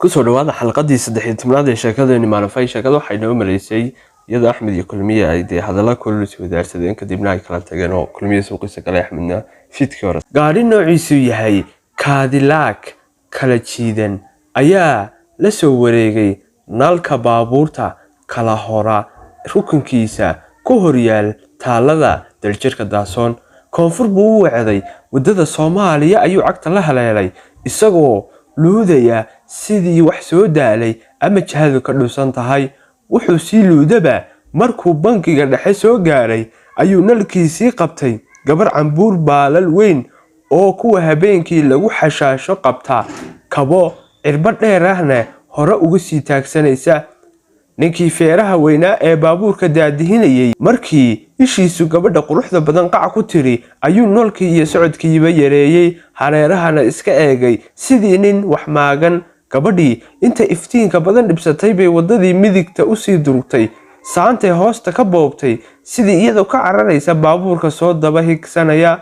kusoo dhawaada xalqadii 13aad ee sheekadani Maanafay sheekadu waxay noo maleysay iyada Axmed iyo Kulmiye ay hadalla kulul is wadaarsadeen kadibna ay kala tageen oo Kulmiye suuqiisa kale Axmedna fiidkii hore gaari noociisu yahay Cadillac kala jiidan ayaa la soo wareegay nalka baabuurta kala hora rukunkiisa ku horyaal taalada daljirka Daasoon koonfur buu u wacday wadada Soomaaliya ayuu cagta la haleelay isagoo luudaya sidii wax soo daalay ama jahadu ka dhuusan tahay wuxuu si luudaba markuu bankiga dhexe soo gaaray ayuu nalkiisii qabtay gabar cambuur baalal weyn oo kuwa habeenkii lagu xashaasho qabta kabo cirba dheer ahna hore uga sii taagsanaysa ninkii feeraha weynaa ee baabuurka daadihinayay markii ishiisu gabadha quruxda badan qac ku tiri ayuu noolkii iyo socodkiiba yareeyay hareerahana iska eegay sidii nin wax maagan gabadhii inta iftiinka badan dhibsatay bay wadadii midigta u sii durugtay saantay hoosta ka boobtay sidii iyadoo ka cararaysa baabuurka soo daba higsanaya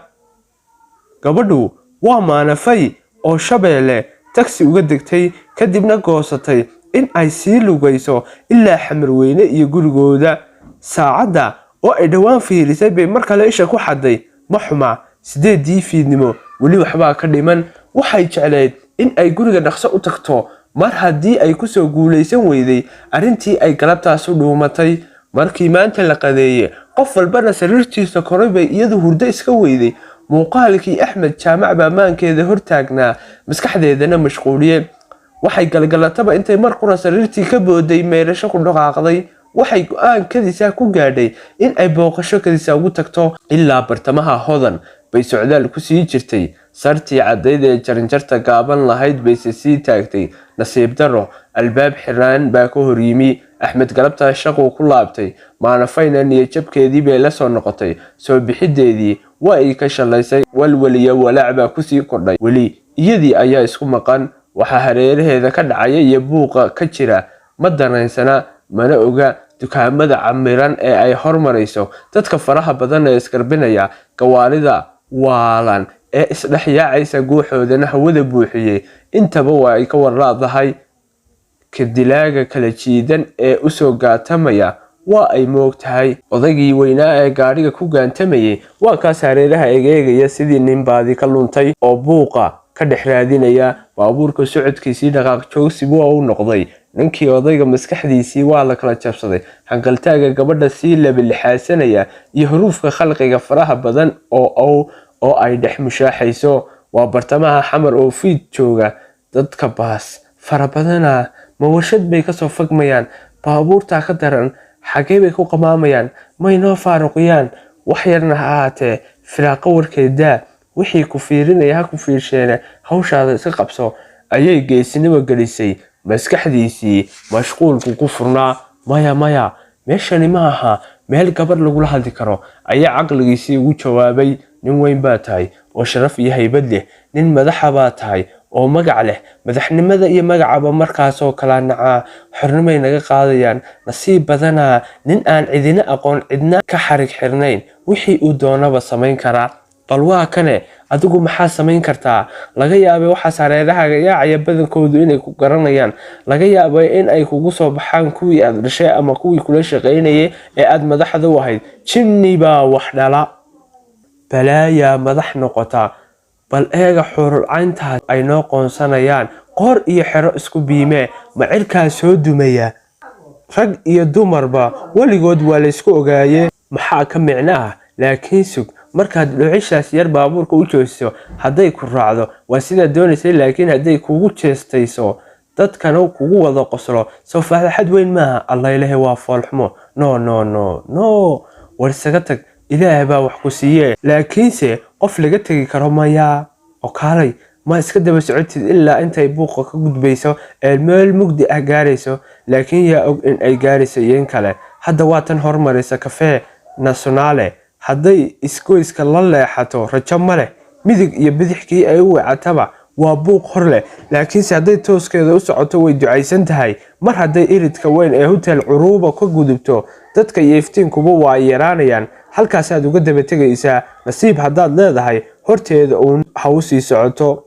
gabadhu waa Maanafay oo Shabeelle taxi uga degtay kadibna goosatay in ay sii lugayso ilaa Xamarweyne iyo gurigooda saacada oo ay dhawaan fiirisay bay mar kale isha ku xaday ma xuma 8 fiidnimo wali waxba ka dhiman waxay jecleed in ay guriga dhaqso u tagto mar haddii ay ku soo guuleysan weyday arintii ay galabtaas u dhuumatay markii maanta la qadeeyay qof walbana sariirtiisa koray bay iyadu hurdo iska weyday muuqaalkii Axmed Jaamac baa maankeeda hortaagnaa maskaxdeedana mashquuliyay waxay galgalataba intay mar qura sariirtii ka booday meelasho ku dhaqaaqday waxay go'aan kadisa ku gaadhay in ay booqasho kadisa ugu tagto ilaa bartamaha hodan bay socdaal ku sii jirtay sartii cadeyd ee jaranjarta gaaban lahayd bay sii taagtay nasiib daro albaab xiraan baa ka hor yimi Axmed galabta shaqo ku laabtay Maanafayna niyadjabkeedii bay la soo noqotay soo bixideedii waa ay ka shalaysay walwaliya walacba ku sii kordhay wali iyadii ayaa isku maqan waxa hareeraheeda ka dhacaya iyo buuqa ka jira ma danaysana mana oga dukaamada camiran ee ay hormarayso dadka faraha badan ee iskarbinaya gawaalida waalan ee isdhaxyaacaysa guuxoodana hawada buuxiyay intaba waa ay ka warlaadahay kadilaaga kala jiidan ee u soo gaatamaya waa ay moogtahay odaygii weynaa ee gaariga ku gaantamayay waa kaas hareeraha egeegaya sidii nin baadi ka luntay oo buuqa ka dhex raadinaya baabuurka socodkiisii dhaqaaq joogsi waa uu noqday ninkii odayga maskaxdiisii waa la kala jabsaday hanqaltaaga gabadha sii labilixaasanaya iyo huruufka khalqiga faraha badan oo ay dhex mushaaxayso waa bartamaha xamar oo fiid jooga dadka baas fara badana mawashad bay ka soo fagmayaan baabuurta ka daran xagee bay ku qamaamayaan may noo faaruqiyaan wax yarna ha ahaatee firaaqo warkeeda wixii ku fiirinaya ha ku fiirsheena hawshaada iska qabso ayay geesinimo gelisay maskaxdiisii mashquulku ku furnaa maya meeshani ma aha meel gabar lagula hadli karo ayaa caqligiisii ugu jawaabay nin weyn baa tahay oo sharaf iyo haybad leh nin madaxa baa tahay oo magac leh madaxnimada iyo magacaba markaasoo kala nacaa xornimay naga qaadayaan nasiib badana nin aan cidina aqoon cidna ka xarig xirnayn wixii uu doonaba samayn karaa bal waa kane adigu maxaa samayn kartaa laga yaabay waxa sareeraha yaacaya badankoodu inay ku garanayaan laga yaabay in ay kugu soo baxaan kuwii aad dhashay ama kuwii kula shaqeynayay ee aad madaxda u ahayd jinni baa wax dhala balaaya madax noqota bal eega xurulcaynta ay noo qoonsanayaan qoor iyo xero isku biime macirkaa soo dumaya rag iyo dumarba waligood waa la isku ogaayay maxaa ka micnaa laakiin sug markaad dhucishaas yar baabuurka u joojiso hadday ku raacdo waa sida doonaysay laakiin hadday kugu jeestayso dadkana kugu wada qoslo soo faahfaahad weyn maaha allah ilaahay waa foolxumo no war isaga tag ilaahay baa wax ku siiyay laakiinse qof laga tagi karo maya oo kaalay ma iska daba socotid ilaa intay buuqa ka gudbayso ee meel mugdi ah gaarayso laakiin yaa og in ay gaarayso in kale hadda waa tan hormaraysa Cafe Nationale hadday iskoyska la leexato rajo male midig iyo bidixkii ay u wacataba waa buuq hor leh laakiinse hadday tooskeeda u socoto way ducaysan tahay mar hadday iridka weyn ee hotel Curuba ka gudubto dadka iyo iftiinkuba waa yaraanayaan halkaas aad uga daba tagaysaa nasiib haddaad leedahay horteeda uun ha u sii socoto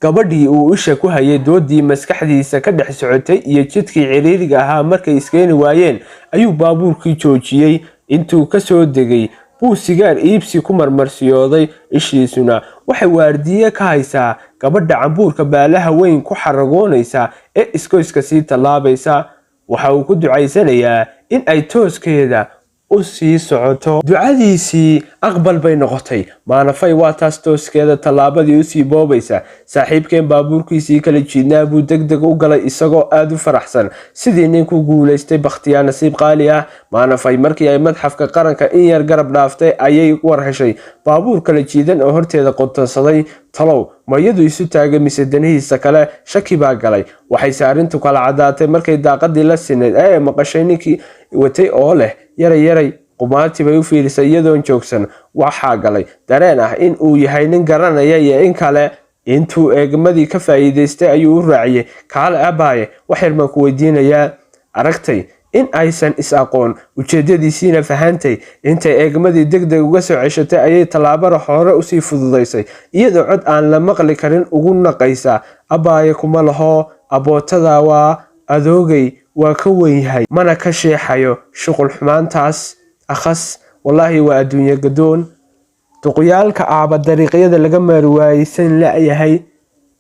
gabadhii uu isha ku hayay doodii maskaxdiisa ka dhex socotay iyo jidkii ciriiriga ahaa markay iskeeni waayeen ayuu baabuurkii joojiyey. intuu ka soo degay buu sigaar iibsi ku marmarsiyooday. ishiisuna waxay waardiye ka haysaa gabadha cambuurka baalaha weyn ku xaragoonaysa ee iskoyska sii tallaabaysa. waxa uu ku ducaysanayaa in ay tooskeeda u sii socoto. ducadiisii aqbal bay noqotay. maanafay waa taas tooskeeda tallaabadii u sii boobaysa. saaxiibkeen baabuurkiisii kala jiidnaa buu degdeg u galay isagoo aad u faraxsan sidii nin ku guulaystay bakhtiyaa nasiib qaali ah. maanafay markii ay madxafka qaranka in yar garab dhaaftay ayay war heshay baabuur kala jiidan oo horteeda qotonsaday. talow mayadu isu taagay mise danihiisa kale shaki baa galay. waxayse arrintu kala caddaatay markay daaqadii la sinayd ee maqashay ninkii watay oo leh yaray qumaati bay u fiirisay iyadoon joogsan. waxaa galay dareen ah in uu yahay nin garanaya iyo in kale. intuu eegmadii ka faa'iidaystay ayuu u raaciyey kaale abaaye wax yar baan ku weydiinayaa. aragtay in aysan is aqoon ujeedadiisiina fahantay. intay eegmadii degdeg uga soo ceshatay ayay tallaabada hore usii fududaysay iyadoo cod aan la maqli karin ugu naqaysa abaaye kuma laho abootada waa adoogay waa ka weyn yahay mana ka sheexayo shuqul xumaantaas. akhas wallaahi waa adduunyo gadoon. duqyaalka aaba dariiqyada laga maari waayeysan la-yahay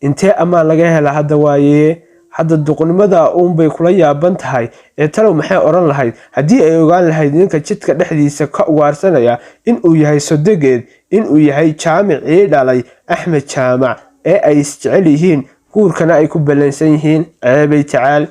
intee ammaan laga hela hadda waaye. hadda duqnimada uunbay kula yaaban tahay ee talow maxay odhan lahayd haddii ay ogaan lahayd ninka jidka dhexdiisa ka ugaarsanaya inuu yahay sodogeed, inuu yahay jaamicii dhalay Axmed Jaamac ee ay isjecel yihiin guurkana ay ku ballansan yihiin. ceebay tacaal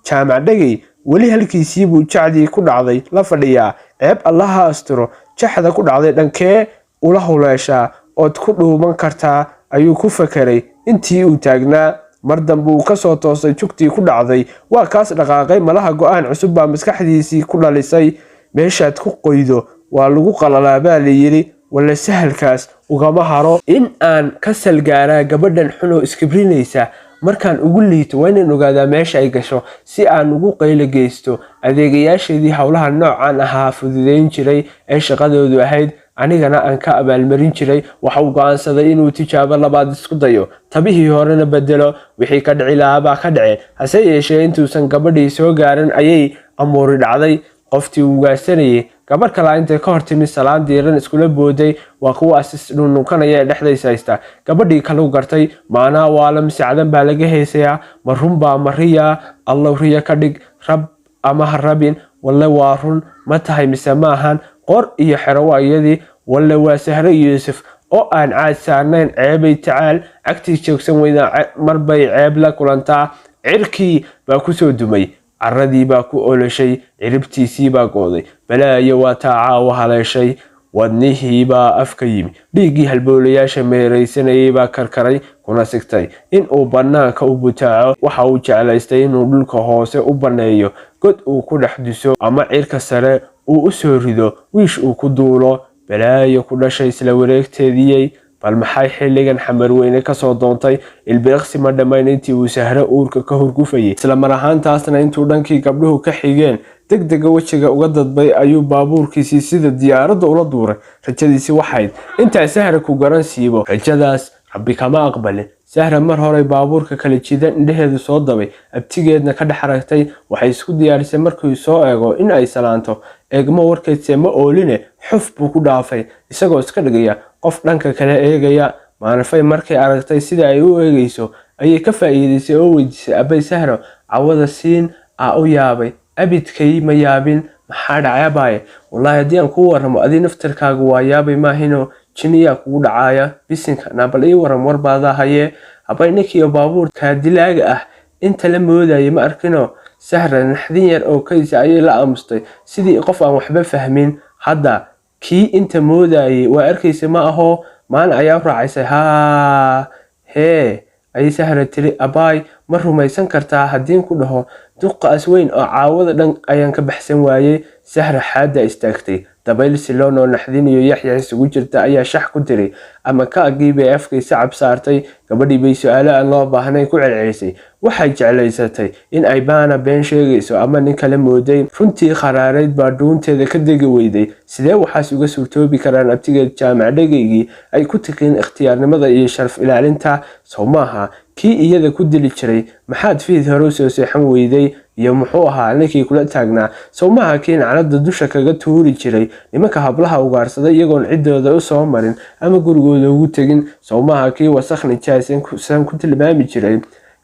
Jaamac dhagay weli halkiisii buu jacdii ku dhacday la fadhiyaa. ceeb allaha asturo jaxda ku dhacday dhankee ula huleeshaa ood ku dhuuman kartaa ayuu ku fakeray intii uu taagnaa. mar dambe uu ka soo toosay jugtii ku dhacday. waa kaas dhaqaaqay malaha go'aan cusub baa maskaxdiisii ku dhalisay. meeshaad ku qoydo waa lagu qalalaa baa la yidhi wala sahalkaas ugama haro. in aan ka salgaaraa gabadhan xunoo iskibrinaysa markaan ugu liito waa inaan ogaadaa meesha ay gasho si aan ugu qaylo geysto. adeegayaasheedii howlaha noocan ahaa fududeyn jiray ee shaqadoodu ahayd anigana aan ka abaalmarin jiray. waxa uu go'aansaday inuu tijaabo labaad isku dayo tabihii horena bedelo. wixii ka dhici lahaa baa ka dhaceen. hase yeeshee intuusan gabadhii soo gaarin ayay amuuri dhacday. qoftii uu ugaarsanayay gabar kalaa intay ka hortimi salaan diiran iskula booday. waa kuwaas isdhununkanaya ee dhexdaysa haysta. gabadhii kalau gartay maanaa waala misacdan baa laga heesayaa. ma run baa ma riyaa allow riya ka dhig rab ama ha rabin. walle waa run ma tahay mise ma ahan. qor iyo xero waa iyadii. walle waa Sahre Yuusuf oo aan caad saarnayn. ceebay tacaal cagtii joogsan weyda marbay ceeb la kulantaa. cirkii baa ku soo dumay caradii baa ku oloshay ciribtiisii baa gooday. balaayo waa taacaawa haleeshay wadnihii baa afka yimi. dhiiggii halboolayaasha meeraysanayay baa karkaray kuna sigtay inuu bannaanka u butaaco. waxa uu jeclaystay inuu dhulka hoose u banneeyo god uu ku dhex diso ama cirka sare uu u soo rido wiish uu ku duulo. balaayo ku dhashay isla wareegteediyey. bal maxay xilligan xamarweyne ka soo doontay? ilbiriqsi ma dhammayn intii uu Sahre uurka ka hurgufayay. isla mar ahaantaasna intuu dhankii gabdhuhu ka xigeen degdega wejiga uga dadbay ayuu baabuurkiisii sida diyaaradda ula duuray. rajadiisi waxayd intaa Sahre ku garan siibo. rajadaas rabbi kama aqbalin. Sahre mar hore baabuurka kala jiidan indhaheedu soo dabay. abtigeedna ka dhex aragtay. waxay isku diyaarisay markii soo eego in ay salaanto. eegmo warkeedse ma ooline xuf buu ku dhaafay isagoo iska dhigaya qof dhanka kale eegaya. maanafay markay aragtay sida ay u eegayso ayay ka faa'iidaysay oo weydiisay abay Sahro cawada siin u yaabay. abidkay ma yaabin maxaa dhacay abaaye? wallaahi haddii aan kuu warramo adii naftarkaaga waa yaabay maahino jiniyaa kugu dhacaaya bisinka naabal ii waram warbaadaa hayee. habay ninkiiyo baabuurkaa dilaaga ah inta la moodayay ma arkino. Sahra naxdin yar oo kaysa ayay la aamustay sidii qof aan waxba fahmin. hadda kii inta moodayay waa arkaysa ma aho maalin ayaa raacaysay. haa hee ayay Sahra tiri abaay ma rumaysan kartaa haddiin ku dhaho duqaas weyn oo caawada dhan ayaan ka baxsan waayey. Sahra xaadda istaagtay. dabayl siloon oo naxdin iyo yaxya isugu jirta ayaa shax ku diray ama kaagii bay afkaysa cab saartay. gabadhii bay su'aalo aan loo baahnayn ku celcelisay. waxay jeclaysatay in ay baana been sheegayso ama nin kale mooday. runtii kharaarayd baa dhuunteeda ka degi weyday. sidee waxaas uga suurtoobi karaan abtigeed jaamac dhageygii ay ku tiqiin ikhtiyaarnimada iyo sharaf ilaalinta? sow maaha kii iyada ku dili jiray? maxaad fiid hore usoo seexan weyday? iyo muxuu ahaa ninkii kula taagnaa? sow maaha kii naclada dusha kaga tuuri jiray nimanka hablaha ugaarsaday iyagoon ciddooda u soo marin ama gurigooda ugu tegin? sow maaha kii wasakh nijaasan ku tilmaami jiray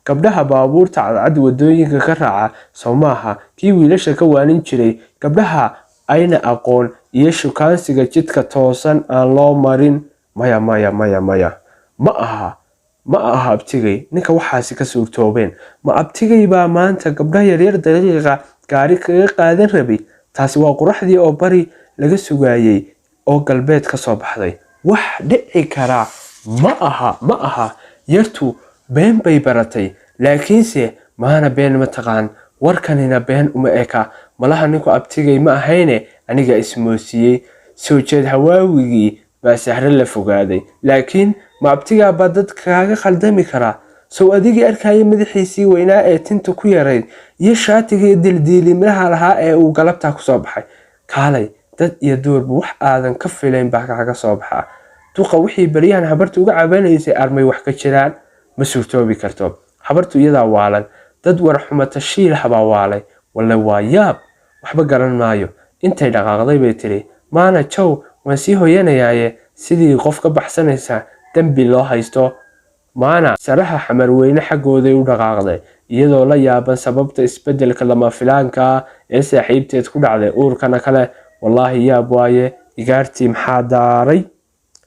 gabdhaha baabuurta cadcad wadooyinka ka raaca? sow maaha kii wiilasha ka waanin jiray gabdhaha ayna aqoon iyo shukaansiga jidka toosan aan loo marin? maya ma aha abtigay ninka waxaasi ka suurtoobeen. ma abtigay baa maanta gabdha yaryar daqiiqa gaari kaga qaadan rabay? taasi waa quraxdii oo bari laga sugayay oo galbeed ka soo baxday. wax dhici kara ma aha. yartu been bay baratay, laakiinse maana been ma taqaan. warkanina been uma eka. malaha ninku abtigay ma ahayne aniga ismoosiyey. soo jeed hawaawigii baa sahre la fogaaday. laakiin ma abtigaa baa dadka kaaga khaldami karaa? sow adigii arkaya madaxiisii weynaa ee tinta ku yarayd iyo shaatigii dildiilimaha lahaa ee uu galabtaa kusoo baxay? kaalay, dad iyo duurba wax aadan ka filayn baa kaga soo baxaa. duqa wixii baryahan habartu uga cabanaysay armay wax ka jiraan? ma suurtoobi karto. habartu iyadaa waalan. dad warxumata shiil habaa waalay. walle waa yaab, waxba garan maayo. intay dhaqaaqday bay tiri, maana jow waan sii hoyanayaaye. sidii qof ka baxsanaysa dambi loo haysto. maana saraha xamar weyne xaggooday u dhaqaaqday iyadoo la yaaban sababta isbedelka lama filaanka ee saaxiibteed ku dhacday uurkana kale. wallaahi yaab waaye, igaartii maxaa daaray?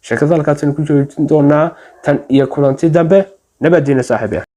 sheekada halkaasaan ku joojin doonaa tan iyo kulanti dambe. nabadiina saaxiib.